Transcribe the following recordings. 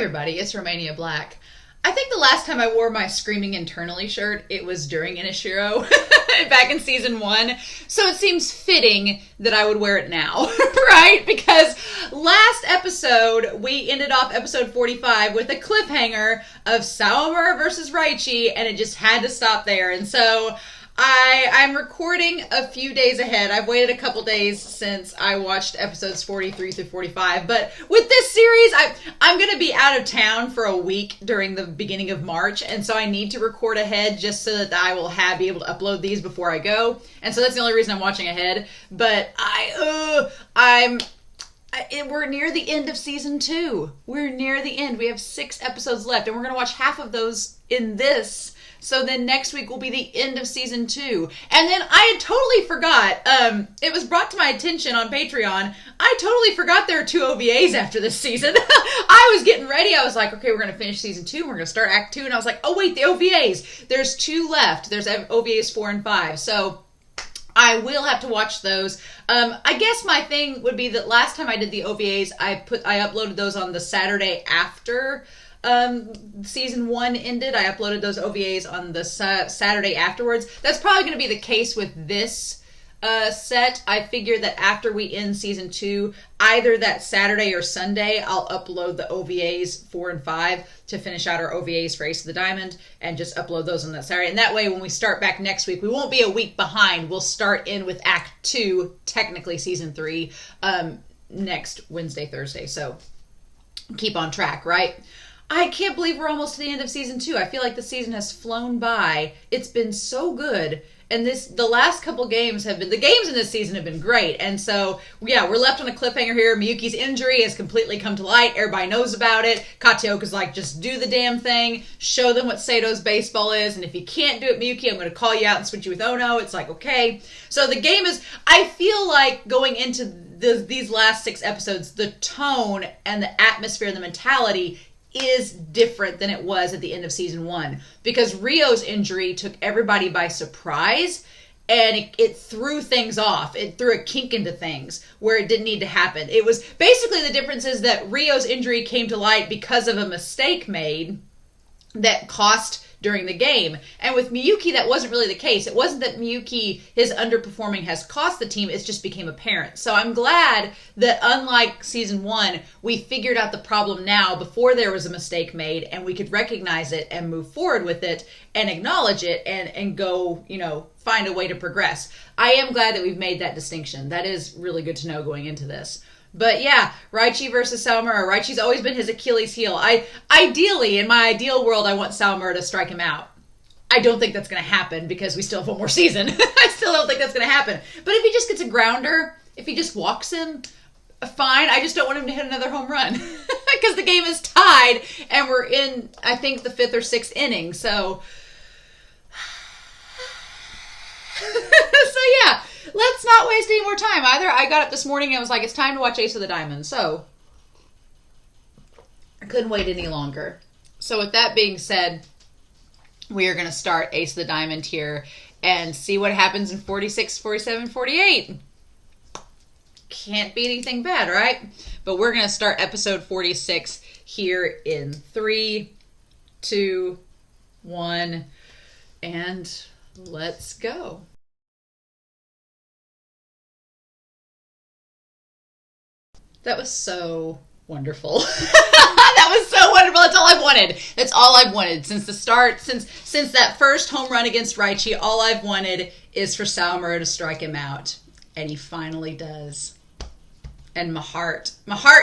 everybody, it's Romania Black. I think the last time I wore my Screaming Internally shirt, it was during Inishiro, back in season 1. So it seems fitting that I would wear it now, right? Because last episode, we ended off episode 45 with a cliffhanger of Sawamura versus Raichi, and it just had to stop there. And so I'm recording a few days ahead. I've waited a couple days since I watched episodes 43 through 45. But with this series, I'm going to be out of town for a week during the beginning of March. And so I need to record ahead just so that I will be able to upload these before I go. And so that's the only reason I'm watching ahead. But we're near the end of season 2. We're near the end. We have 6 episodes left. And we're going to watch half of those in this. So then next week will be the end of season 2. And then I had totally forgot, it was brought to my attention on Patreon, I totally forgot there are 2 OVAs after this season. I was getting ready, I was like, okay, we're going to finish season 2, we're going to start act 2, and I was like, oh wait, the OVAs! There's 2 left, there's OVAs 4 and 5, so I will have to watch those. I guess my thing would be that last time I did the OVAs, I uploaded those on the Saturday after season 1 ended. I uploaded those OVAs on the Saturday afterwards. That's probably going to be the case with this set. I figure that after we end season 2, either that Saturday or Sunday, I'll upload the OVAs 4 and 5 to finish out our OVAs for Ace of the Diamond and just upload those on that Saturday. And that way, when we start back next week, we won't be a week behind. We'll start in with Act 2, technically season 3, next Wednesday, Thursday. So keep on track, right? I can't believe we're almost to the end of season 2. I feel like the season has flown by. It's been so good. And the last couple games the games in this season have been great. And so, yeah, we're left on a cliffhanger here. Miyuki's injury has completely come to light. Everybody knows about it. Kateoka's like, just do the damn thing. Show them what Sato's baseball is. And if you can't do it, Miyuki, I'm going to call you out and switch you with Ono. It's like, okay. So the game is, I feel like going into these last 6 episodes, the tone and the atmosphere and the mentality is different than it was at the end of season 1, because Rio's injury took everybody by surprise, and it threw things off. It threw a kink into things where it didn't need to happen. It was basically, the difference is that Rio's injury came to light because of a mistake made that cost during the game. And with Miyuki, that wasn't really the case. It wasn't that Miyuki, his underperforming has cost the team, it just became apparent. So I'm glad that unlike season 1, we figured out the problem now before there was a mistake made, and we could recognize it and move forward with it and acknowledge it and go, find a way to progress. I am glad that we've made that distinction. That is really good to know going into this. But yeah, Raichi versus Sawamura. Raichi's always been his Achilles heel. Ideally, in my ideal world, I want Sawamura to strike him out. I don't think that's going to happen because we still have one more season. I still don't think that's going to happen. But if he just gets a grounder, if he just walks him, fine. I just don't want him to hit another home run because the game is tied and we're in, I think, the 5th or 6th inning. So yeah. Let's not waste any more time either. I got up this morning and I was like, it's time to watch Ace of the Diamond. So I couldn't wait any longer. So with that being said, we are going to start Ace of the Diamond here and see what happens in 46, 47, 48. Can't be anything bad, right? But we're going to start episode 46 here in 3, 2, 1, and let's go. That was so wonderful. That was so wonderful. That's all I've wanted. That's all I've wanted since the start. Since that first home run against Raichi, all I've wanted is for Sawamura to strike him out. And he finally does. And my heart,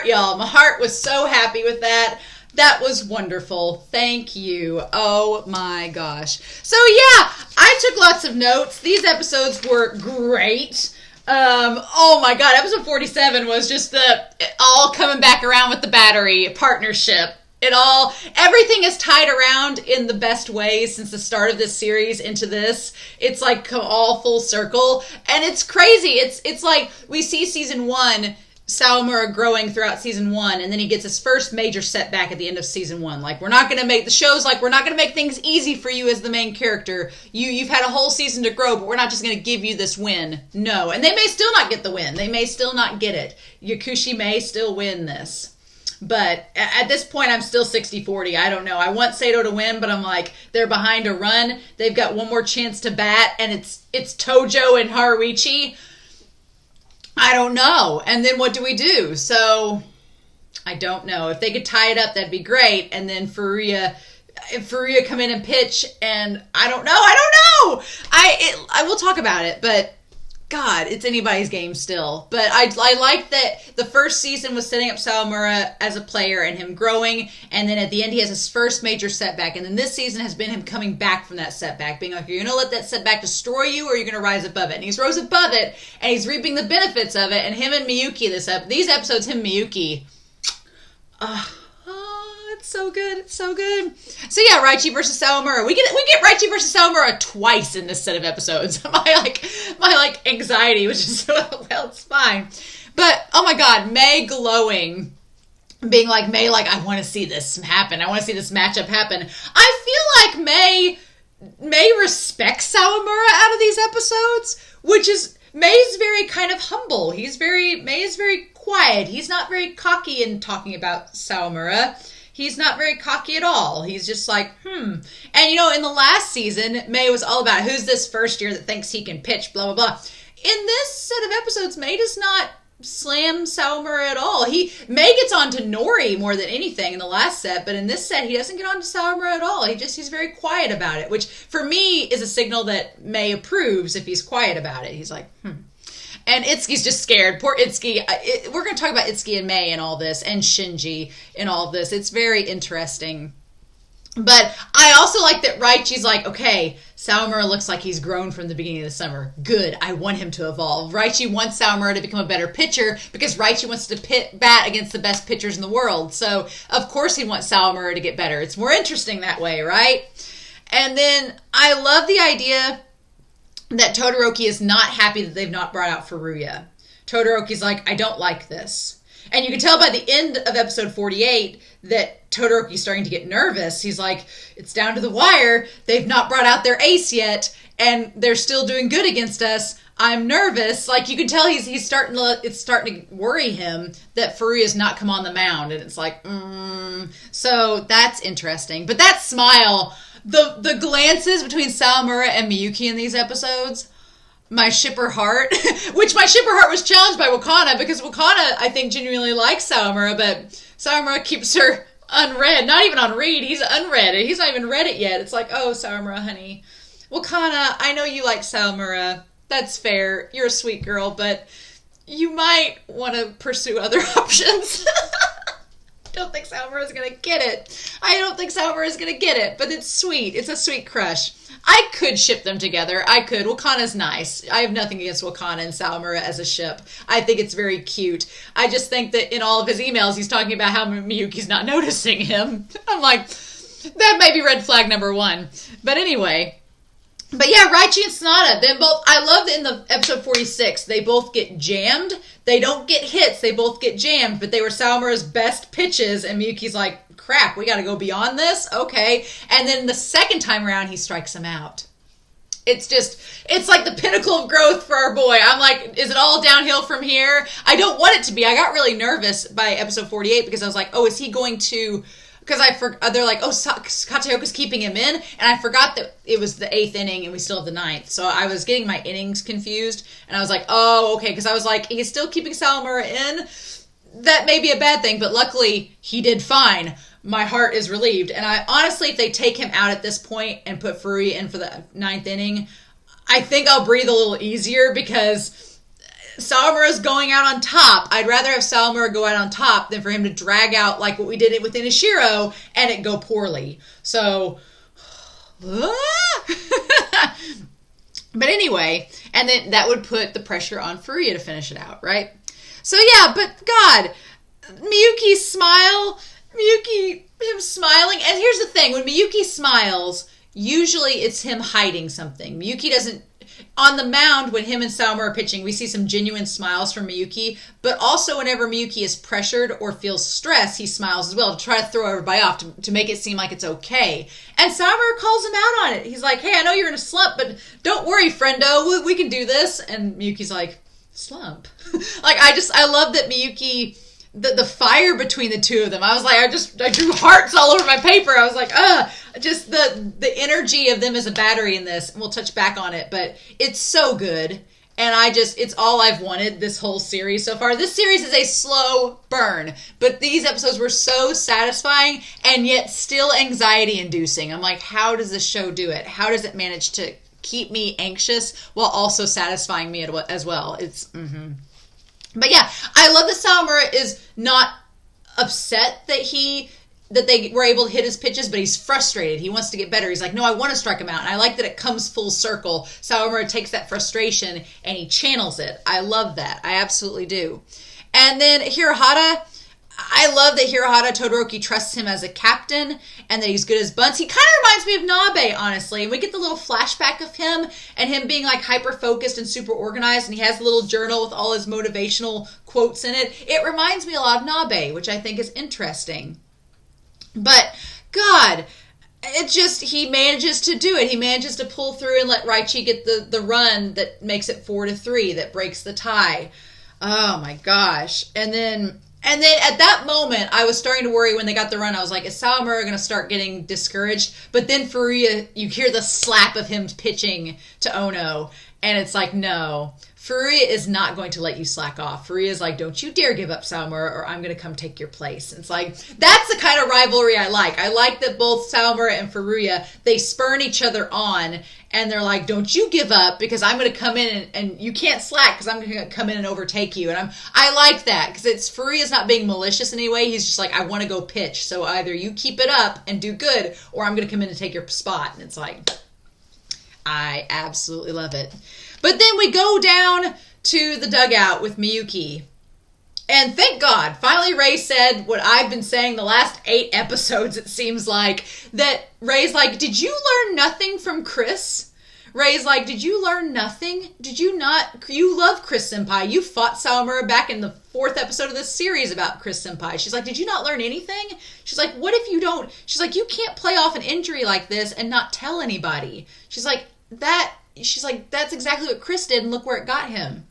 y'all, my heart was so happy with that. That was wonderful. Thank you. Oh my gosh. So yeah, I took lots of notes. These episodes were great. Oh my god, episode 47 was just all coming back around with the battery partnership. Everything is tied around in the best ways since the start of this series into this. It's like all full circle, and it's crazy. It's like we see season 1, Sawamura growing throughout season 1, and then he gets his first major setback at the end of season 1. Like, we're not going to make things easy for you as the main character. You've had a whole season to grow, but we're not just going to give you this win. No. And they may still not get the win. They may still not get it. Yakushi may still win this. But at this point, I'm still 60-40. I don't know. I want Sato to win, but I'm like, they're behind a run. They've got one more chance to bat, and it's Tojo and Haruichi. I don't know. And then what do we do? So I don't know. If they could tie it up, that'd be great. And then Furuya come in and pitch, and I don't know. I will talk about it, but God, it's anybody's game still. But I like that the first season was setting up Sawamura as a player and him growing, and then at the end he has his first major setback, and then this season has been him coming back from that setback, being like, are you going to let that setback destroy you, or are you going to rise above it? And he's rose above it, and he's reaping the benefits of it, and him and Miyuki, these episodes, him and Miyuki, it's so good. It's so good. So yeah, Raichi versus Sawamura. We get Raichi versus Sawamura twice in this set of episodes. My anxiety was just well, it's fine. But oh my God, Mei glowing, being like Mei, I want to see this happen. I want to see this matchup happen. I feel like Mei respects Sawamura out of these episodes, which is Mei's very kind of humble. Mei is very quiet. He's not very cocky in talking about Sawamura. He's not very cocky at all. He's just like, And, in the last season, Mei was all about who's this first year that thinks he can pitch, blah, blah, blah. In this set of episodes, Mei does not slam Sawamura at all. Mei gets on to Nori more than anything in the last set, but in this set, he doesn't get on to Sawamura at all. He's very quiet about it, which for me is a signal that Mei approves if he's quiet about it. He's like, And Itsuki's just scared. Poor Itsuki. We're going to talk about Itsuki and Mei and all this, and Shinji and all of this. It's very interesting. But I also like that Raichi's like, okay, Sawamura looks like he's grown from the beginning of the summer. Good. I want him to evolve. Raichi wants Sawamura to become a better pitcher because Raichi wants to bat against the best pitchers in the world. So, of course, he wants Sawamura to get better. It's more interesting that way, right? And then I love the idea that Todoroki is not happy that they've not brought out Furuya. Todoroki's like, I don't like this. And you can tell by the end of episode 48 that Todoroki's starting to get nervous. He's like, it's down to the wire. They've not brought out their ace yet, and they're still doing good against us. I'm nervous. You can tell it's starting to worry him that Furuya's not come on the mound. And it's like, So that's interesting. But that smile, the glances between Sawamura and Miyuki in these episodes, my shipper heart, which my shipper heart was challenged by Wakana, because Wakana, I think, genuinely likes Sawamura, but Sawamura keeps her unread. Not even on read, he's unread. He's not even read it yet. It's like, oh, Sawamura, honey. Wakana, I know you like Sawamura. That's fair. You're a sweet girl, but you might want to pursue other options. I don't think Sawamura is going to get it. But it's sweet. It's a sweet crush. I could ship them together. I could. Wakana's nice. I have nothing against Wakana and Sawamura as a ship. I think it's very cute. I just think that in all of his emails, he's talking about how Miyuki's not noticing him. I'm like, that may be red flag number 1. But anyway. But yeah, Raichi and Sanada, they both, I love that in the episode 46, they both get jammed. They don't get hits, they both get jammed, but they were Sawamura's best pitches, and Miyuki's like, crap, we gotta go beyond this? Okay. And then the second time around, he strikes him out. It's like the pinnacle of growth for our boy. I'm like, is it all downhill from here? I don't want it to be. I got really nervous by episode 48 because I was like, oh, is he going to... Because they're like, oh, Kataoka's keeping him in, and I forgot that it was the 8th inning and we still have the 9th. So I was getting my innings confused, and I was like, oh, okay, because I was like, he's still keeping Sawamura in. That may be a bad thing, but luckily he did fine. My heart is relieved. And I honestly, if they take him out at this point and put Furuya in for the 9th inning, I think I'll breathe a little easier because Sawamura's going out on top. I'd rather have Sawamura go out on top than for him to drag out like what we did with Inashiro and it go poorly. So, but anyway, and then that would put the pressure on Furuya to finish it out, right? So yeah, but God, Miyuki's smile, him smiling, and here's the thing, when Miyuki smiles, usually it's him hiding something. Miyuki doesn't, on the mound, when him and Sawamura are pitching, we see some genuine smiles from Miyuki, but also whenever Miyuki is pressured or feels stress, he smiles as well to try to throw everybody off, to make it seem like it's okay. And Sawamura calls him out on it. He's like, hey, I know you're in a slump, but don't worry, friendo, we can do this. And Miyuki's like, slump? I love that Miyuki the fire between the two of them. I was like, I drew hearts all over my paper. I was like, just the energy of them as a battery in this. And we'll touch back on it, but it's so good. And it's all I've wanted this whole series so far. This series is a slow burn, but these episodes were so satisfying and yet still anxiety inducing. I'm like, how does this show do it? How does it manage to keep me anxious while also satisfying me as well? But yeah, I love that Sawamura is not upset that they were able to hit his pitches, but he's frustrated. He wants to get better. He's like, no, I want to strike him out. And I like that it comes full circle. Sawamura takes that frustration and he channels it. I love that. I absolutely do. And then Hirohata, I love that Hirohata Todoroki trusts him as a captain and that he's good as bunts. He kind of reminds me of Nabe, honestly. And we get the little flashback of him and him being like hyper-focused and super organized. And he has a little journal with all his motivational quotes in it. It reminds me a lot of Nabe, which I think is interesting. But, God, he manages to do it. He manages to pull through and let Raichi get the run that makes it 4-3, that breaks the tie. Oh, my gosh. And then at that moment, I was starting to worry when they got the run. I was like, is Sawamura going to start getting discouraged? But then Furuya, you hear the slap of him pitching to Ono, and it's like, no. Furuya is not going to let you slack off. Furuya is like, don't you dare give up Sawamura or I'm going to come take your place. And it's like, that's the kind of rivalry I like. I like that both Sawamura and Furuya, they spurn each other on and they're like, don't you give up because I'm going to come in and you can't slack because I'm going to come in and overtake you. And I like that because Furuya's not being malicious in any way. He's just like, I want to go pitch. So either you keep it up and do good or I'm going to come in and take your spot. And it's like, I absolutely love it. But then we go down to the dugout with Miyuki. And thank God, finally Ray said what I've been saying the last 8 episodes, it seems like, that Ray's like, did you learn nothing from Chris? Ray's like, did you learn nothing? Did you not? You love Chris Senpai. You fought Sawamura back in the 4th episode of this series about Chris Senpai. She's like, did you not learn anything? She's like, what if you don't? She's like, you can't play off an injury like this and not tell anybody. She's like, that's exactly what Chris did, and look where it got him.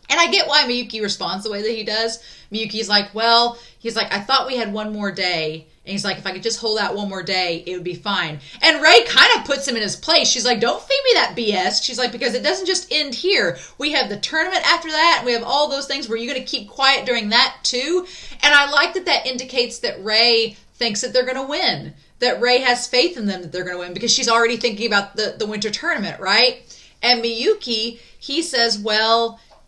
And I get why Miyuki responds the way that he does. Miyuki's like, I thought we had one more day. And he's like, if I could just hold out one more day, it would be fine. And Ray kind of puts him in his place. She's like, don't feed me that BS. She's like, because it doesn't just end here. We have the tournament after that, and we have all those things where you're going to keep quiet during that too. And I like that indicates that Ray thinks that they're going to win. That Ray has faith in them that they're going to win because she's already thinking about the winter tournament, right? And Miyuki, he says,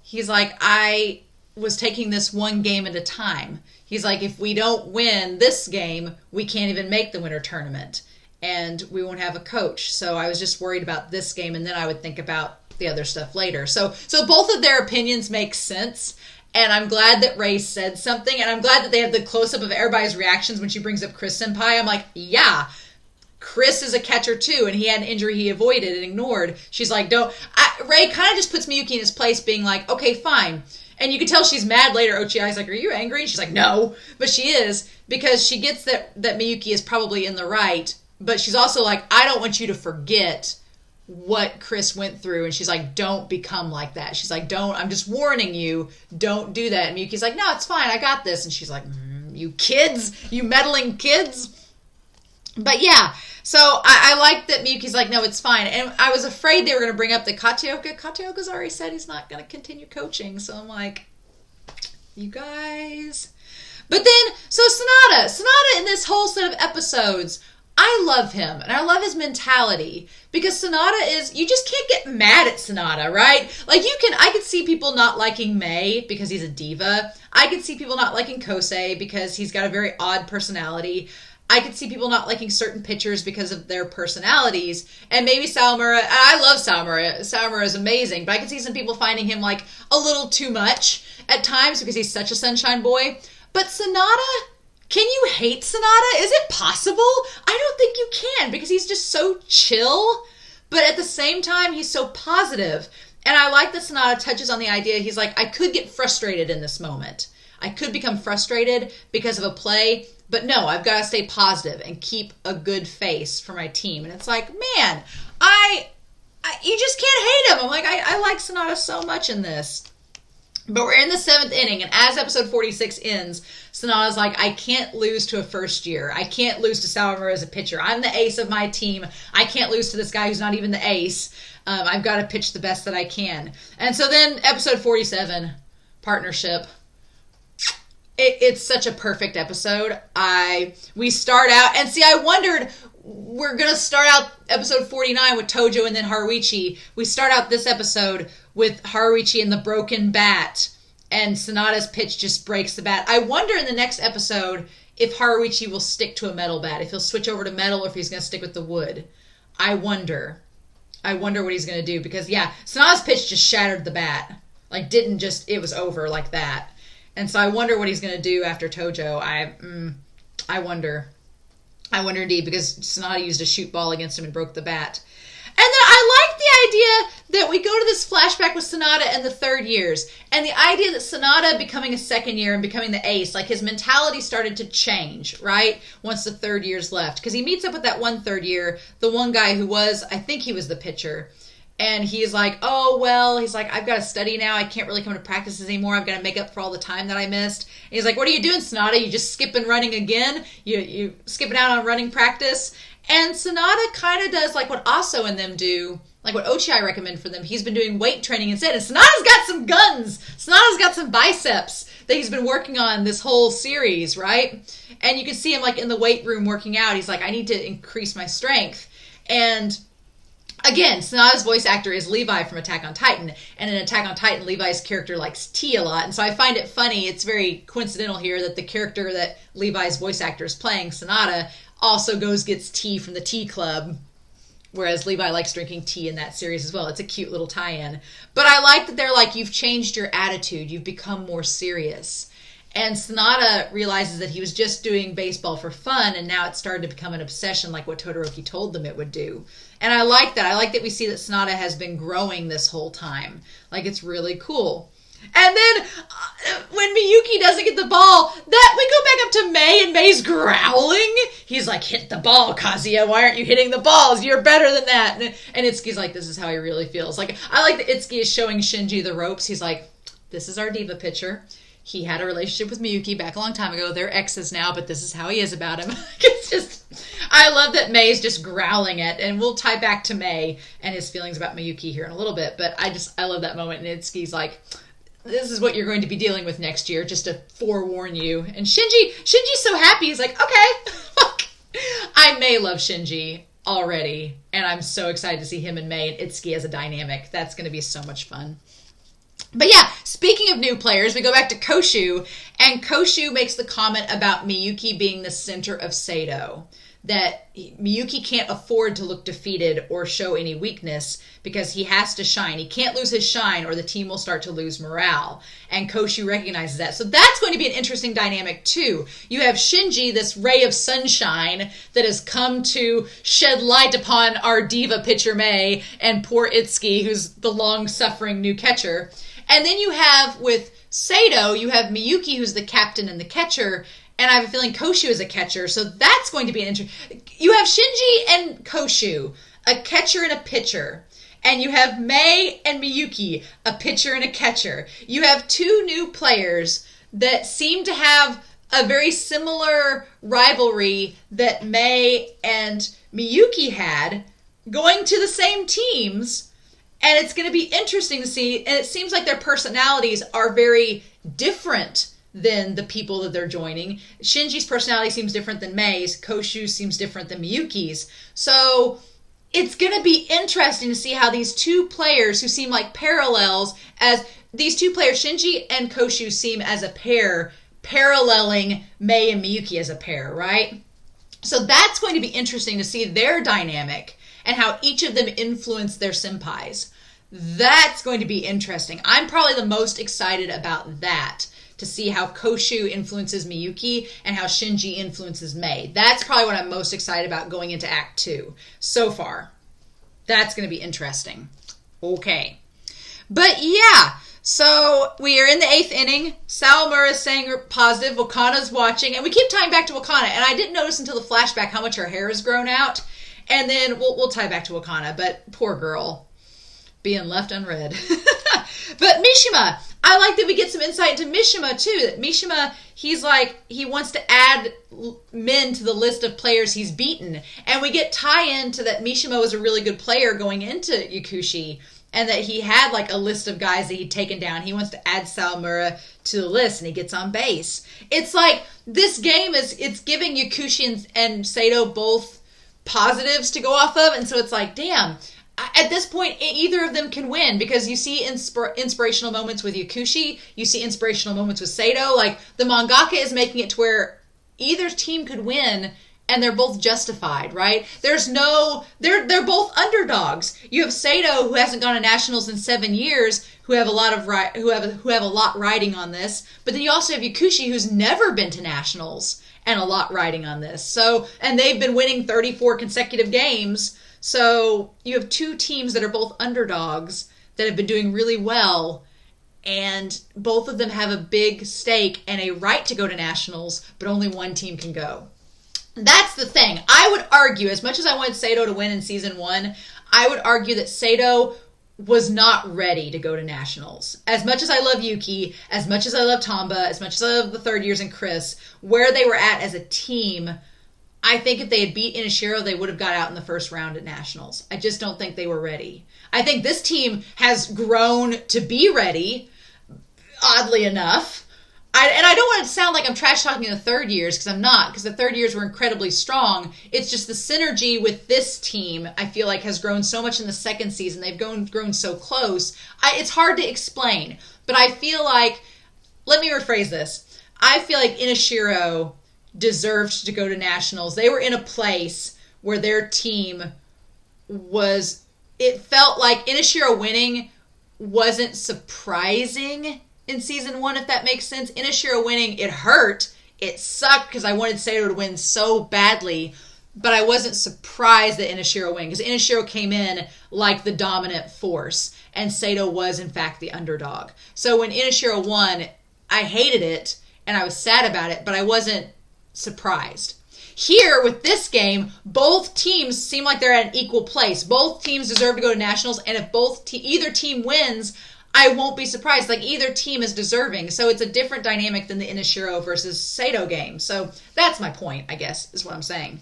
he's like, I was taking this one game at a time. He's like, if we don't win this game, we can't even make the winter tournament. And we won't have a coach. So I was just worried about this game, and then I would think about the other stuff later. So both of their opinions make sense. And I'm glad that Ray said something. And I'm glad that they have the close-up of everybody's reactions when she brings up Chris Senpai. I'm like, yeah, Chris is a catcher too. And he had an injury he avoided and ignored. She's like, Ray kind of just puts Miyuki in his place being like, okay, fine. And you can tell she's mad later. Ochiai's like, are you angry? And she's like, no. But she is, because she gets that Miyuki is probably in the right. But she's also like, I don't want you to forget what Chris went through. And she's like, don't become like that. She's like, I'm just warning you, don't do that. And Miyuki's like, no, it's fine, I got this. And she's like, you kids, you meddling kids. But yeah, so I like that Miyuki's like, no, it's fine. And I was afraid they were going to bring up the Kateoka's already said he's not going to continue coaching. So I'm like, you guys. But then, so Sanada in this whole set of episodes, I love him, and I love his mentality, because Sanada you just can't get mad at Sanada, right? Like, I could see people not liking Mei because he's a diva. I could see people not liking Kosei because he's got a very odd personality. I could see people not liking certain pitchers because of their personalities, and maybe Sawamura, I love Sawamura. Sawamura is amazing, but I could see some people finding him, like, a little too much at times because he's such a sunshine boy. But Sanada, can you hate Sanada? Is it possible? I don't think you can, because he's just so chill, but at the same time, he's so positive. And I like that Sanada touches on the idea, he's like, I could get frustrated in this moment. I could become frustrated because of a play, but no, I've got to stay positive and keep a good face for my team. And it's like, man, you just can't hate him. I'm like, I like Sanada so much in this. But we're in the 7th inning, and as episode 46 ends, Sanada's like, I can't lose to a first year. I can't lose to Sawamura as a pitcher. I'm the ace of my team. I can't lose to this guy who's not even the ace. I've got to pitch the best that I can. And so then episode 47, partnership. It's such a perfect episode. We start out, and see, I wondered, we're going to start out episode 49 with Tojo and then Haruichi. We start out this episode with Haruichi and the broken bat, and Sanada's pitch just breaks the bat. I wonder in the next episode if Haruichi will stick to a metal bat, if he'll switch over to metal or if he's going to stick with the wood. I wonder what he's going to do, because, yeah, Sanada's pitch just shattered the bat. Like, it was over like that. And so I wonder what he's going to do after Tojo. I wonder. I wonder indeed, because Sanada used a shoot ball against him and broke the bat. And then I like the idea that we go to this flashback with Sanada in the 3rd years. And the idea that Sanada becoming a 2nd year and becoming the ace, like his mentality started to change, right? Once the 3rd year's left. Because he meets up with that one 3rd year, the one guy who I think he was the pitcher. And he's like, I've got to study now. I can't really come to practices anymore. I've got to make up for all the time that I missed. And he's like, what are you doing, Sanada? You just skipping running again? You skipping out on running practice? And Sanada kind of does like what Aso and them do, like what Ochi recommend for them. He's been doing weight training instead. And Sanada's got some guns. Sanada's got some biceps that he's been working on this whole series, right? And you can see him like in the weight room working out. He's like, I need to increase my strength. And again, Sanada's voice actor is Levi from Attack on Titan. And in Attack on Titan, Levi's character likes tea a lot. And so I find it funny, it's very coincidental here that the character that Levi's voice actor is playing, Sanada, also gets tea from the tea club. Whereas Levi likes drinking tea in that series as well. It's a cute little tie-in. But I like that they're like, you've changed your attitude. You've become more serious. And Sanada realizes that he was just doing baseball for fun, and now it started to become an obsession like what Todoroki told them it would do. And I like that. I like that we see that Sanada has been growing this whole time. Like, it's really cool. And then when Miyuki doesn't get the ball, we go back up to Mei, and Mei's growling. He's like, hit the ball, Kazuya. Why aren't you hitting the balls? You're better than that. And Itsuki's like, this is how he really feels. Like, I like that Itsuki is showing Shinji the ropes. He's like, this is our diva pitcher. He had a relationship with Miyuki back a long time ago. They're exes now, but this is how he is about him. It's just, I love that Mei's just growling it, and we'll tie back to Mei and his feelings about Miyuki here in a little bit, but I love that moment, and Itsuki's like, this is what you're going to be dealing with next year, just to forewarn you. And Shinji's so happy, he's like, okay. I may love Shinji already, and I'm so excited to see him and Mei and Itsuki as a dynamic. That's going to be so much fun. But yeah, speaking of new players, we go back to Koshu, and Koshu makes the comment about Miyuki being the center of Seido. That Miyuki can't afford to look defeated or show any weakness because he has to shine. He can't lose his shine or the team will start to lose morale. And Koshu recognizes that. So that's going to be an interesting dynamic too. You have Shinji, this ray of sunshine that has come to shed light upon our diva pitcher Mei and poor Itsuki, who's the long-suffering new catcher. And then you have, with Seido, you have Miyuki, who's the captain and the catcher, and I have a feeling Koshu is a catcher, so that's going to be an interesting... You have Shinji and Koshu, a catcher and a pitcher. And you have Mei and Miyuki, a pitcher and a catcher. You have two new players that seem to have a very similar rivalry that Mei and Miyuki had, going to the same teams. And it's going to be interesting to see. And it seems like their personalities are very different than the people that they're joining. Shinji's personality seems different than Mei's. Koshu seems different than Miyuki's. So it's going to be interesting to see how these two players who seem like parallels, as these two players, Shinji and Koshu, seem as a pair, paralleling Mei and Miyuki as a pair, right? So that's going to be interesting to see their dynamic and how each of them influence their senpais. That's going to be interesting. I'm probably the most excited about that, to see how Koshu influences Miyuki and how Shinji influences Mei. That's probably what I'm most excited about going into Act 2 so far. That's going to be interesting. Okay. But yeah, so we are in the 8th inning. Sawamura is saying positive. Wakana's watching. And we keep tying back to Wakana. And I didn't notice until the flashback how much her hair has grown out. And then we'll tie back to Wakana. But poor girl, being left unread. But Mishima, I like that we get some insight into Mishima, too. That Mishima, he's like, he wants to add men to the list of players he's beaten. And we get tie-in to that Mishima was a really good player going into Yakushi, and that he had like a list of guys that he'd taken down. He wants to add Sawamura to the list, and he gets on base. It's like, this game it's giving Yakushi and Sato both positives to go off of, and so it's like, damn, at this point, either of them can win, because you see inspirational moments with Yakushi, you see inspirational moments with Sato. Like, the mangaka is making it to where either team could win, and they're both justified, right? There's no, they're both underdogs. You have Sato, who hasn't gone to nationals in 7 years, who have a lot riding on this, but then you also have Yakushi, who's never been to nationals, and a lot riding on this. So, and they've been winning 34 consecutive games. So you have two teams that are both underdogs that have been doing really well, and both of them have a big stake and a right to go to nationals, but only one team can go. That's the thing. I would argue, as much as I wanted Sato to win in season 1, I would argue that Sato was not ready to go to nationals. As much as I love Yuki, as much as I love Tamba, as much as I love the third years and Chris, where they were at as a team, I think if they had beat Inashiro, they would have got out in the first round at nationals. I just don't think they were ready. I think this team has grown to be ready, oddly enough. And I don't want to sound like I'm trash talking the third years, because I'm not, because the third years were incredibly strong. It's just the synergy with this team, I feel like, has grown so much in the second season. They've grown so close. It's hard to explain, but I feel like, let me rephrase this. I feel like Inashiro deserved to go to nationals. They were in a place where their team was, it felt like Inashiro winning wasn't surprising in season 1, if that makes sense. Inashiro winning, it hurt. It sucked because I wanted Sato to win so badly, but I wasn't surprised that Inashiro win, because Inashiro came in like the dominant force, and Sato was in fact the underdog. So when Inashiro won, I hated it and I was sad about it, but I wasn't surprised. Here, with this game, both teams seem like they're at an equal place. Both teams deserve to go to nationals, and if either team wins, I won't be surprised. Like, either team is deserving. So it's a different dynamic than the Inashiro versus Sato game. So that's my point, I guess, is what I'm saying.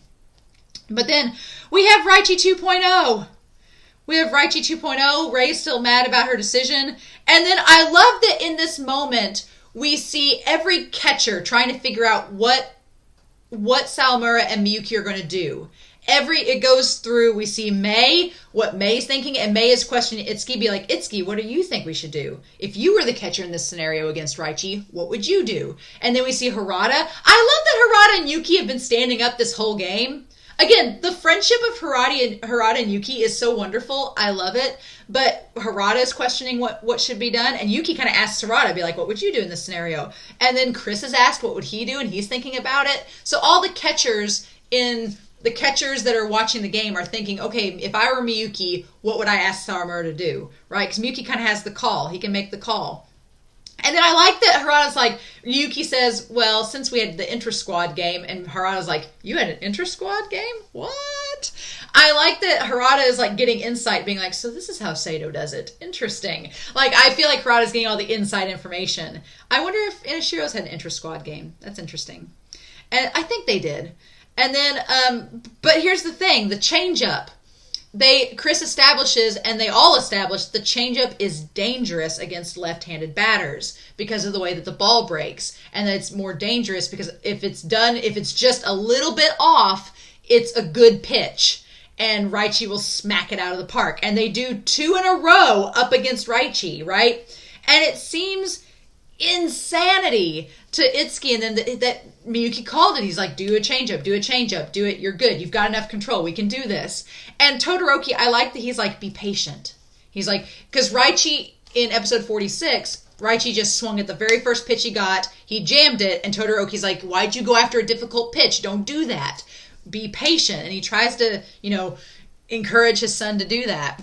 But then we have Raichi 2.0. We have Raichi 2.0. Ray's still mad about her decision. And then I love that in this moment, we see every catcher trying to figure out what Sawamura and Miyuki are going to do. It goes through, we see Mei, what Mei's thinking, and Mei is questioning Itsuki, be like, Itsuki, what do you think we should do? If you were the catcher in this scenario against Raichi, what would you do? And then we see Harada. I love that Harada and Yuki have been standing up this whole game. Again, the friendship of Harada and Yuki is so wonderful. I love it. But Harada is questioning what should be done, and Yuki kind of asks Harada, be like, what would you do in this scenario? And then Chris is asked, what would he do? And he's thinking about it. So all the catchers that are watching the game are thinking, okay, if I were Miyuki, what would I ask Sawamura to do? Right? Because Miyuki kind of has the call. He can make the call. And then I like that Harada's like, Yuki says, well, since we had the intra-squad game, and Harada's like, you had an intra-squad game? What? I like that Harada is like getting insight, being like, so this is how Sato does it. Interesting. Like, I feel like Harada's getting all the inside information. I wonder if Inashiro's had an intra-squad game. That's interesting. And I think they did. And then, but here's the thing, the change-up. Chris establishes, and they all establish, the changeup is dangerous against left-handed batters because of the way that the ball breaks, and that it's more dangerous because if it's just a little bit off, it's a good pitch, and Raichi will smack it out of the park. And they do 2 in a row up against Raichi, right? And it seems insanity to Itsuki, and then that Miyuki called it. He's like, do a changeup, do it, you're good, you've got enough control, we can do this. And Todoroki, I like that he's like, be patient. He's like, because Raichi, in episode 46, Raichi just swung at the very first pitch he got, he jammed it, and Todoroki's like, why'd you go after a difficult pitch? Don't do that. Be patient. And he tries to, encourage his son to do that.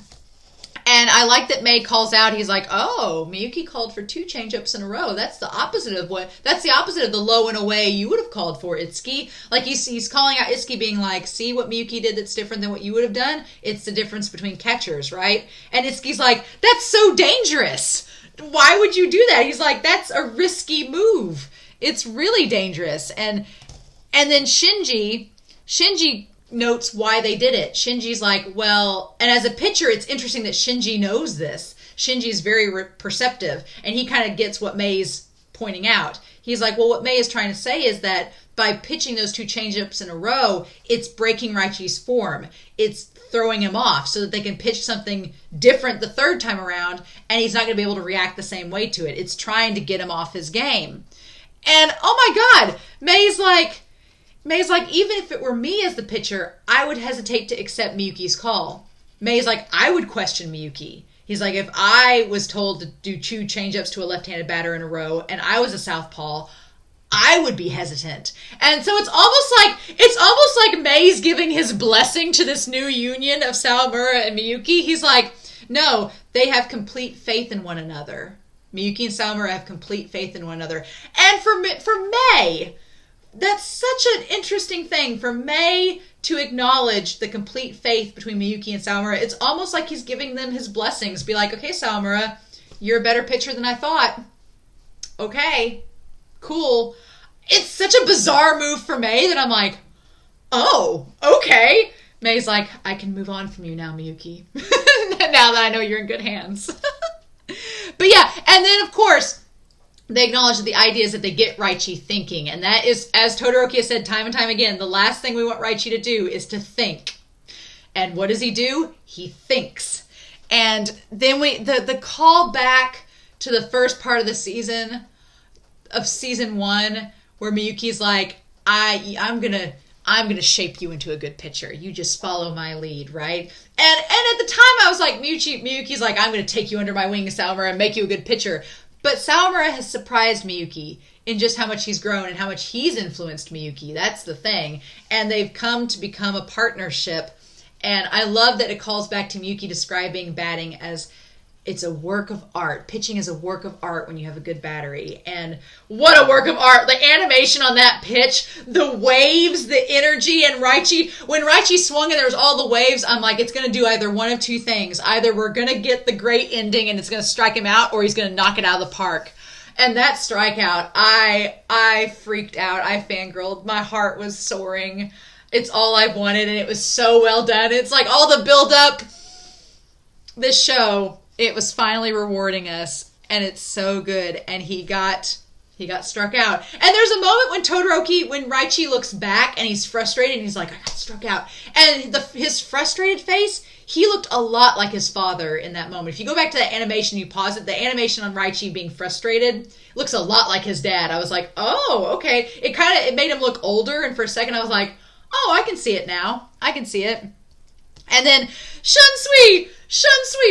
And I like that Mei calls out, he's like, oh, Miyuki called for 2 changeups in a row. That's the opposite of the low and away you would have called for, Itsuki. Like, he's calling out Itsuki, being like, see what Miyuki did that's different than what you would have done? It's the difference between catchers, right? And Itsuki's like, that's so dangerous. why would you do that? He's like, that's a risky move. It's really dangerous. And then Shinji notes why they did it. Shinji's like, well, and as a pitcher, it's interesting that Shinji knows this. Shinji's very perceptive, and he kind of gets what Mei's pointing out. He's like, well, what Mei is trying to say is that by pitching those 2 changeups in a row, it's breaking Raichi's form. It's throwing him off so that they can pitch something different the 3rd time around, and he's not going to be able to react the same way to it. It's trying to get him off his game. And, oh my God, Mei's like, even if it were me as the pitcher, I would hesitate to accept Miyuki's call. Mei's like, I would question Miyuki. He's like, if I was told to do 2 changeups to a left-handed batter in a row, and I was a southpaw, I would be hesitant. And so it's almost like Mei's giving his blessing to this new union of Sawamura and Miyuki. He's like, no, they have complete faith in one another. Miyuki and Sawamura have complete faith in one another. And for Mei, that's such an interesting thing for Mei to acknowledge the complete faith between Miyuki and Sawamura. It's almost like he's giving them his blessings. Be like, okay, Sawamura, you're a better pitcher than I thought. Okay, cool. It's such a bizarre move for Mei that I'm like, oh, okay. Mei's like, I can move on from you now, Miyuki. Now that I know you're in good hands. But yeah, and then of course, they acknowledge that the idea is that they get Raichi thinking. And that is, as Todoroki has said time and time again, the last thing we want Raichi to do is to think. And what does he do? He thinks. And then the call back to the first part of the season, of season 1, where Miyuki's like, I'm gonna shape you into a good pitcher. You just follow my lead, right? And at the time I was like, Miyuki's like, I'm gonna take you under my wing, Sawamura, and make you a good pitcher. But Sawamura has surprised Miyuki in just how much he's grown and how much he's influenced Miyuki. That's the thing. And they've come to become a partnership. And I love that it calls back to Miyuki describing batting as it's a work of art. Pitching is a work of art when you have a good battery. And what a work of art. The animation on that pitch, the waves, the energy, and Raichi. When Raichi swung and there was all the waves, I'm like, it's going to do either one of 2 things. Either we're going to get the great ending and it's going to strike him out, or he's going to knock it out of the park. And that strikeout, I freaked out. I fangirled. My heart was soaring. It's all I wanted, and it was so well done. It's like all the build-up. This show, it was finally rewarding us, and it's so good. And he got struck out. And there's a moment when Raichi looks back and he's frustrated and he's like, I got struck out. And his frustrated face, he looked a lot like his father in that moment. If you go back to that animation, you pause it, the animation on Raichi being frustrated looks a lot like his dad. I was like, oh, okay. It made him look older, and for a second I was like, oh, I can see it now. I can see it. And then Shunsui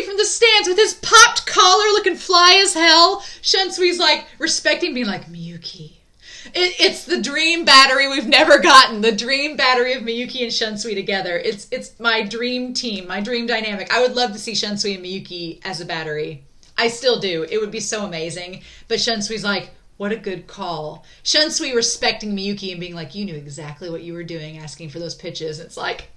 from the stands with his popped collar looking fly as hell. Shunsui's like respecting, being like, Miyuki. It's the dream battery we've never gotten. The dream battery of Miyuki and Shunsui together. It's my dream team, my dream dynamic. I would love to see Shunsui and Miyuki as a battery. I still do. It would be so amazing. But Shunsui's like, what a good call. Shunsui respecting Miyuki and being like, you knew exactly what you were doing, asking for those pitches. It's like,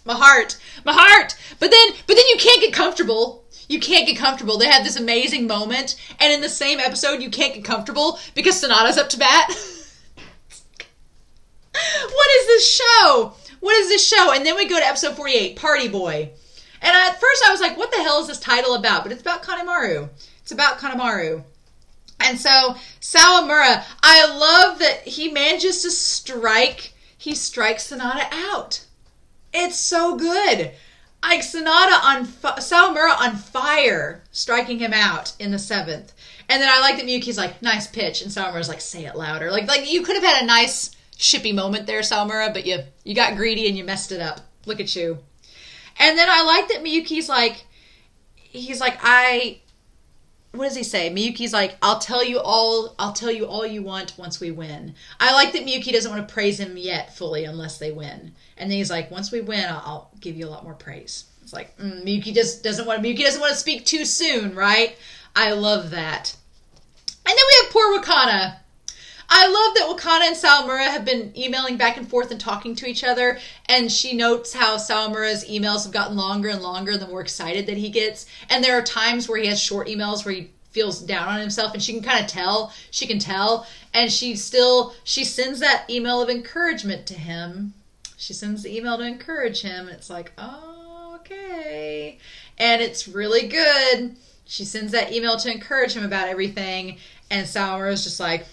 my heart. But then you can't get comfortable. You can't get comfortable. They had this amazing moment, and in the same episode, you can't get comfortable because Sonata's up to bat. What is this show? And then we go to episode 48, Party Boy. And at first I was like, what the hell is this title about? But it's about Kanemaru. And so, Sawamura, I love that he manages to strikes Sonata out. It's so good. Like Sawamura on fire, striking him out in the 7th. And then I like that Miyuki's like, nice pitch. And Sawamura's like, say it louder. Like you could have had a nice shippy moment there, Sawamura, but you got greedy and you messed it up. Look at you. And then I like that Miyuki's like, what does he say? Miyuki's like, I'll tell you all you want once we win. I like that Miyuki doesn't want to praise him yet fully unless they win. And then he's like, once we win, I'll give you a lot more praise. It's like, Miyuki doesn't want to speak too soon, right? I love that. And then we have poor Wakana. I love that Wakana and Sawamura have been emailing back and forth and talking to each other, and she notes how Sawamura's emails have gotten longer and longer the more excited that he gets. And there are times where he has short emails where he feels down on himself, and she can kind of tell. She can tell, and she sends that email of encouragement to him. She sends the email to encourage him, and it's like, oh, okay. And it's really good. She sends that email to encourage him about everything, and Sawamura's just like,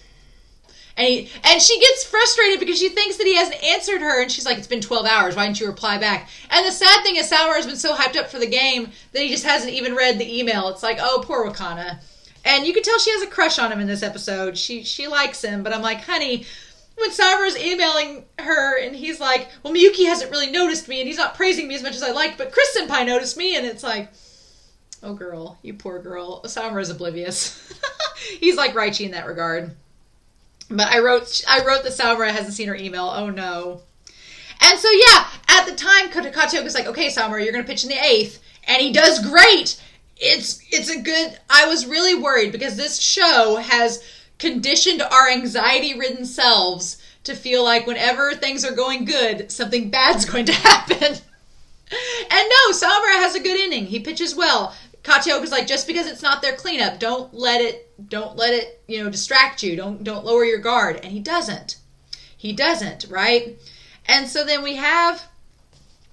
and she gets frustrated because she thinks that he hasn't answered her, and she's like, it's been 12 hours, why didn't you reply back? And the sad thing is Sawamura's been so hyped up for the game that he just hasn't even read the email. It's like, oh, poor Wakana. And you can tell she has a crush on him in this episode. She likes him, but I'm like, honey, when Sawamura's emailing her, and he's like, well, Miyuki hasn't really noticed me, and he's not praising me as much as I like, but Chris Senpai noticed me, and it's like, oh, girl, you poor girl. Sawamura's oblivious. He's like Raichi in that regard. But I wrote that Sawamura hasn't seen her email. Oh, no. And so, yeah, at the time, Katioka's like, okay, Sawamura, you're going to pitch in the 8th. And he does great. It's a good... I was really worried because this show has conditioned our anxiety-ridden selves to feel like whenever things are going good, something bad's going to happen. And no, Sawamura has a good inning. He pitches well. Katioka's like, just because it's not their cleanup, don't let it, distract you. Don't lower your guard. And he doesn't, right? And so then we have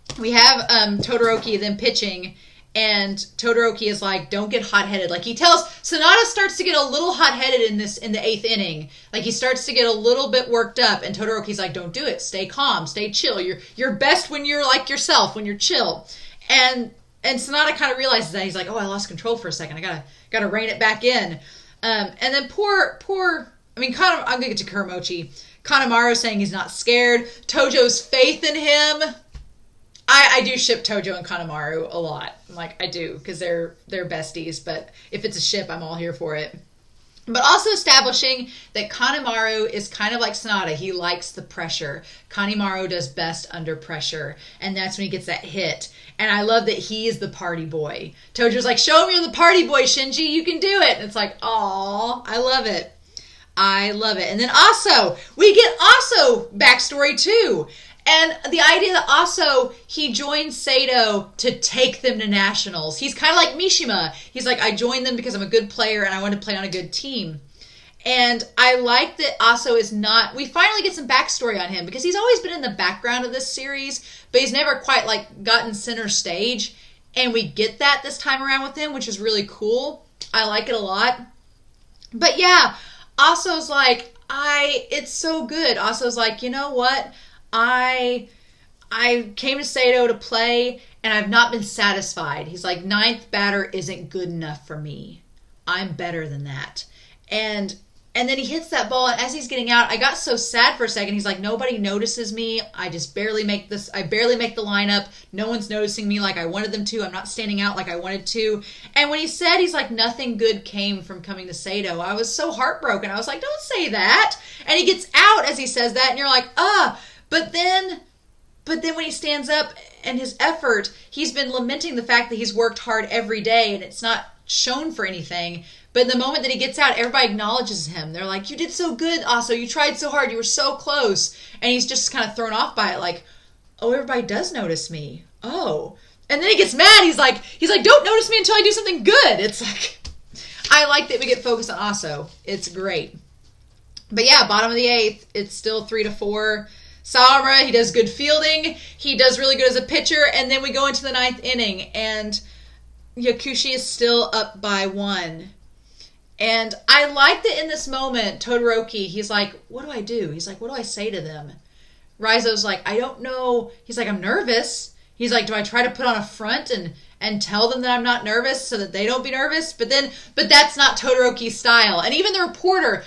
Todoroki then pitching, and Todoroki is like, don't get hot-headed. Like he tells, Sanada starts to get a little hot-headed in the 8th inning. Like he starts to get a little bit worked up, and Todoroki's like, don't do it. Stay calm, stay chill. You're best when you're like yourself, when you're chill. And Sanada kind of realizes that. He's like, oh, I lost control for a second. I gotta rein it back in. And then I'm gonna get to Kuramochi. Kanemaru saying he's not scared. Tojo's faith in him. I do ship Tojo and Kanemaru a lot. Like, I do, because they're besties. But if it's a ship, I'm all here for it. But also establishing that Kanemaru is kind of like Sanada. He likes the pressure. Kanemaru does best under pressure. And that's when he gets that hit. And I love that he is the party boy. Tojo's like, show him you're the party boy, Shinji. You can do it. And it's like, aw, I love it. I love it. And then Aso. We get Aso backstory too. And the idea that Aso, he joined Sato to take them to nationals. He's kind of like Mishima. He's like, I joined them because I'm a good player and I want to play on a good team. And I like that Aso is not... We finally get some backstory on him because he's always been in the background of this series, but he's never quite like gotten center stage. And we get that this time around with him, which is really cool. I like it a lot. But yeah, Aso's like, it's so good. Aso's like, you know what? I came to Sato to play, and I've not been satisfied. He's like, 9th batter isn't good enough for me. I'm better than that. And then he hits that ball, and as he's getting out, I got so sad for a second. He's like, nobody notices me. I just barely make the lineup. No one's noticing me like I wanted them to. I'm not standing out like I wanted to. And when he said, he's like, nothing good came from coming to Sato, I was so heartbroken. I was like, don't say that. And he gets out as he says that, and you're like, But then when he stands up and his effort, he's been lamenting the fact that he's worked hard every day and it's not shown for anything. But the moment that he gets out, everybody acknowledges him. They're like, you did so good, Aso. You tried so hard. You were so close. And he's just kind of thrown off by it. Like, oh, everybody does notice me. Oh. And then he gets mad. He's like, don't notice me until I do something good. It's like, I like that we get focused on Aso. It's great. But yeah, bottom of the 8th, it's still 3-4. Sawamura, he does good fielding. He does really good as a pitcher. And then we go into the 9th inning. And Yakushi is still up by 1. And I like that in this moment, Todoroki, he's like, what do I do? He's like, what do I say to them? Raizo's like, I don't know. He's like, I'm nervous. He's like, do I try to put on a front and tell them that I'm not nervous so that they don't be nervous? But that's not Todoroki's style. And even the reporter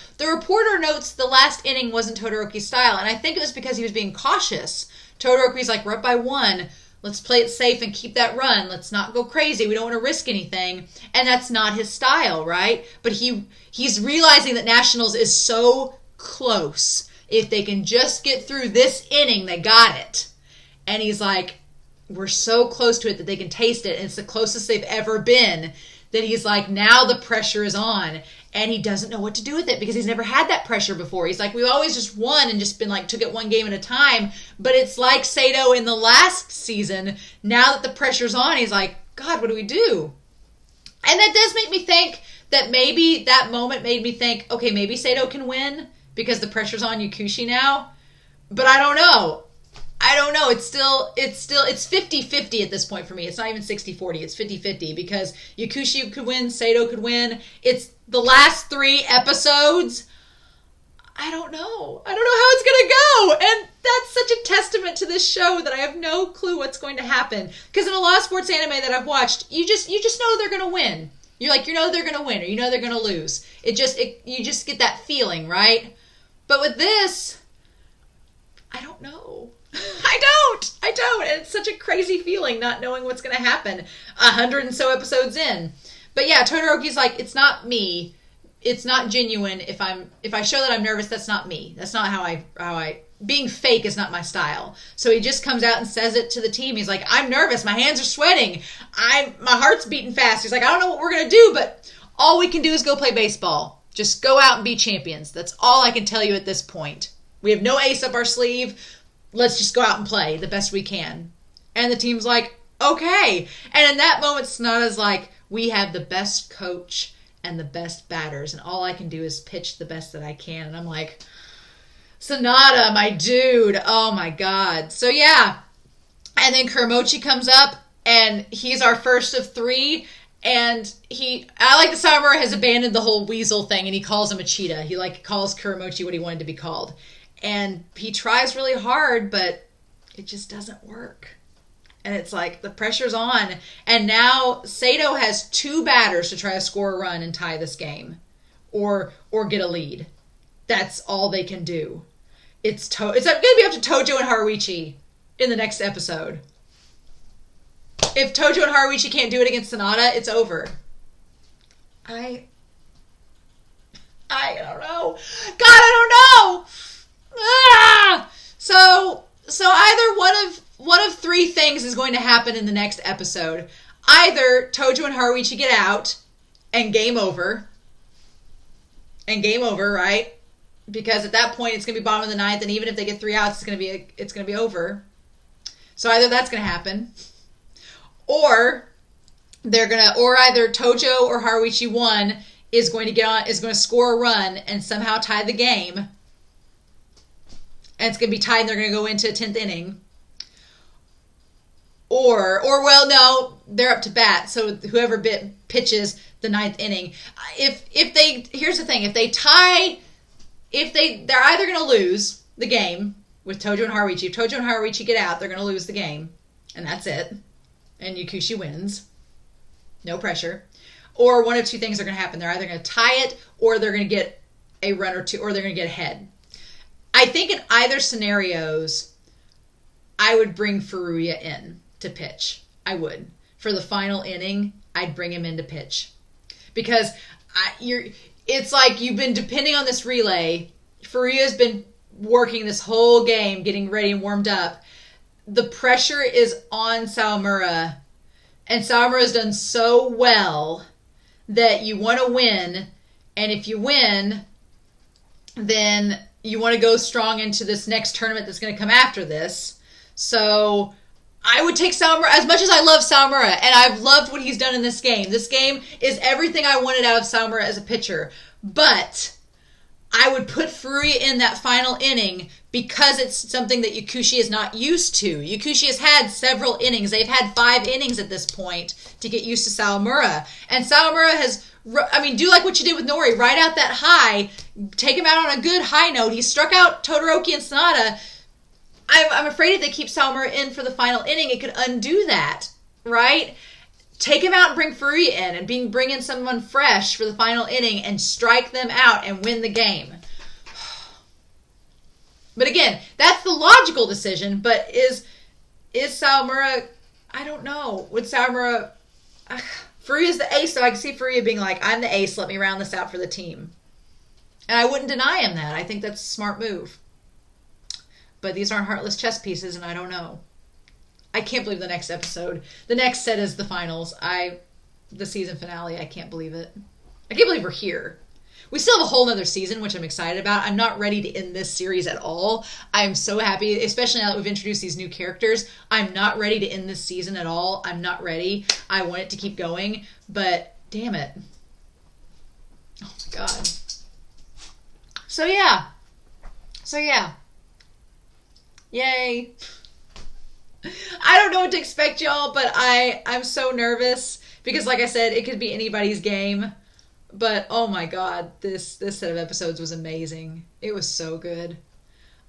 notes the last inning wasn't Todoroki's style. And I think it was because he was being cautious. Todoroki's like, we're up by 1. Let's play it safe and keep that run. Let's not go crazy. We don't want to risk anything. And that's not his style, right? But he's realizing that Nationals is so close. If they can just get through this inning, they got it. And he's like, we're so close to it that they can taste it. And it's the closest they've ever been. That he's like, now the pressure is on. And he doesn't know what to do with it because he's never had that pressure before. He's like, we've always just won and just been like, took it one game at a time. But it's like Sato in the last season. Now that the pressure's on, he's like, God, what do we do? And that does make me think that maybe that moment made me think, okay, maybe Sato can win because the pressure's on Yakushi now. But I don't know. It's 50-50 at this point for me. It's not even 60-40. It's 50-50 because Yakushi could win, Sato could win. It's the last 3 episodes. I don't know how it's going to go. And that's such a testament to this show that I have no clue what's going to happen. Because in a lot of sports anime that I've watched, you just know they're going to win. You're like, they're going to win or they're going to lose. You just get that feeling, right? But with this, I don't know. I don't. And it's such a crazy feeling not knowing what's going to happen 100 and so episodes in. But yeah, Todoroki's like, it's not me. It's not genuine. If I show that I'm nervous, that's not me. That's not how I being fake is not my style. So he just comes out and says it to the team. He's like, I'm nervous. My hands are sweating. My heart's beating fast. He's like, I don't know what we're going to do, but all we can do is go play baseball. Just go out and be champions. That's all I can tell you at this point. We have no ace up our sleeve. Let's just go out and play the best we can. And the team's like, okay. And in that moment, Sonata's like, we have the best coach and the best batters, and all I can do is pitch the best that I can. And I'm like, Sonata, my dude. Oh my God. So yeah. And then Kuramochi comes up, and he's our first of 3. And I like that Samura has abandoned the whole weasel thing, and he calls him a cheetah. He calls Kuramochi what he wanted to be called. And he tries really hard, but it just doesn't work. And it's like the pressure's on. And now Sato has 2 batters to try to score a run and tie this game. Or get a lead. That's all they can do. It's going to be up to Tojo and Haruichi in the next episode. If Tojo and Haruichi can't do it against Sonata, it's over. I don't know. God, I don't know. Ah! So either one of 3 things is going to happen in the next episode. Either Tojo and Haruichi get out and game over. Right? Because at that point it's going to be bottom of the 9th, and even if they get 3 outs, it's going to be over. So either that's going to happen, or either Tojo or Haruichi 1 is going to score a run and somehow tie the game. And it's going to be tied, and they're going to go into a 10th inning. Well, no, they're up to bat. So whoever pitches the 9th inning. Here's the thing. If they tie, they're either going to lose the game with Tojo and Haruichi. If Tojo and Haruichi get out, they're going to lose the game. And that's it. And Yakushi wins. No pressure. Or one of 2 things are going to happen. They're either going to tie it, or they're going to get a run or 2, or they're going to get ahead. I think in either scenarios, I would bring Furuya in to pitch. I would. For the final inning, I'd bring him in to pitch. Because it's like you've been depending on this relay. Furuya's been working this whole game, getting ready and warmed up. The pressure is on Sawamura, and Sawamura's done so well that you want to win, and if you win, then you want to go strong into this next tournament that's going to come after this. So I would take Sawamura, as much as I love Sawamura, and I've loved what he's done in this game. This game is everything I wanted out of Sawamura as a pitcher. But I would put Furuya in that final inning because it's something that Yakushi is not used to. Yakushi has had several innings. They've had 5 innings at this point to get used to Sawamura. And Sawamura has, do like what you did with Nori. Ride out that high. Take him out on a good high note. He struck out Todoroki and Sonata. I'm afraid if they keep Sawamura in for the final inning, it could undo that, right? Take him out and bring Furuya in and bring in someone fresh for the final inning and strike them out and win the game. But again, that's the logical decision, but is Sawamura, I don't know. Would Sawamura, Furuya's the ace, so I can see Furuya being like, I'm the ace, let me round this out for the team. And I wouldn't deny him that. I think that's a smart move. But these aren't heartless chess pieces, and I don't know. I can't believe the next episode. The next set is the finals. The season finale. I can't believe it. I can't believe we're here. We still have a whole nother season, which I'm excited about. I'm not ready to end this series at all. I'm so happy, especially now that we've introduced these new characters. I'm not ready to end this season at all. I'm not ready. I want it to keep going, but damn it. Oh my god. So yeah. Yay. I don't know what to expect, y'all, but I'm so nervous because, like I said, it could be anybody's game. But oh my god, this set of episodes was amazing. It was so good.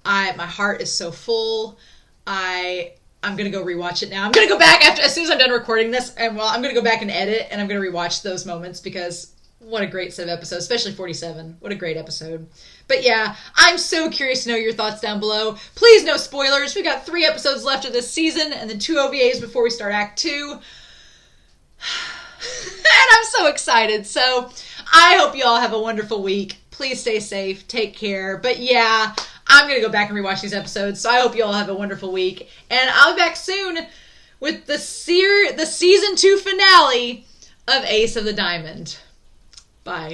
My heart is so full. I'm gonna go rewatch it now. I'm gonna go back as soon as I'm done recording this, and I'm gonna go back and edit, and I'm gonna rewatch those moments because what a great set of episodes, especially 47. What a great episode. But yeah, I'm so curious to know your thoughts down below. Please, no spoilers. We got 3 episodes left of this season, and then 2 OVAs before we start Act 2. And I'm so excited. So I hope you all have a wonderful week. Please stay safe. Take care. But yeah, I'm going to go back and rewatch these episodes. So I hope you all have a wonderful week. And I'll be back soon with the season 2 finale of Ace of the Diamond. Bye.